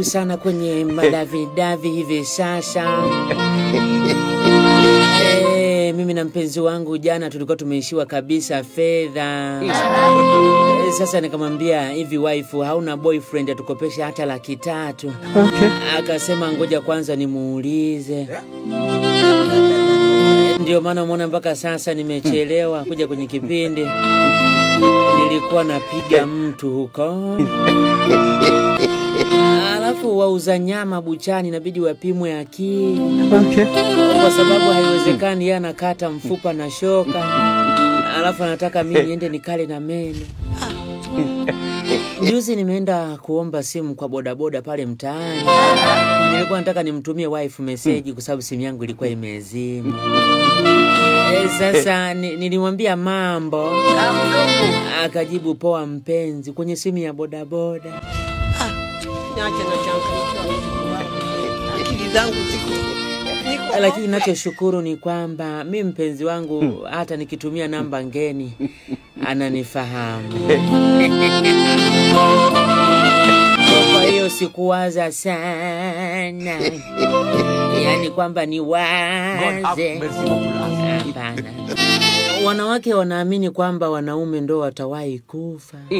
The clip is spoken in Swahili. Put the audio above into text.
Karibu sana kwenye Malavidavi hivi sasa. Mimi na mpenzi wangu jana tulikuwa tumeishiwa kabisa fedha. Sasa nikamwambia hivi, wife, hauna boyfriend atukopesha hata 300,000? Okay. Akasema ngoja kwanza nimuulize. Ndio maana umeona mpaka sasa nimechelewa kuja kwenye kipindi. Nilikuwa napiga mtu huko. Alafu wauza nyama buchani inabidi wapimwe akili. Okay. Kwa sababu haiwezekani yeye anakata mfupa na shoka. Alafu anataka mimi niende nikale na meno. Juzi nimeenda kuomba simu kwa bodaboda pale mtaani. Nilikuwa nataka nimtumie wife message kwa sababu simu yangu ilikuwa imezima. Sasa nilimwambia mambo. Akajibu poa mpenzi kwenye simu ya bodaboda. Niache na changu. Akili zangu ziko. Lakini ninachoshukuru ni kwamba mimi mpenzi wangu hata nikitumia namba ngeni ananifahamu. Kwa hiyo sikuwaza sana. Yaani kwamba ni waze. Hapana. Wanawake wanaamini kwamba wanaume ndo watawahi kufa.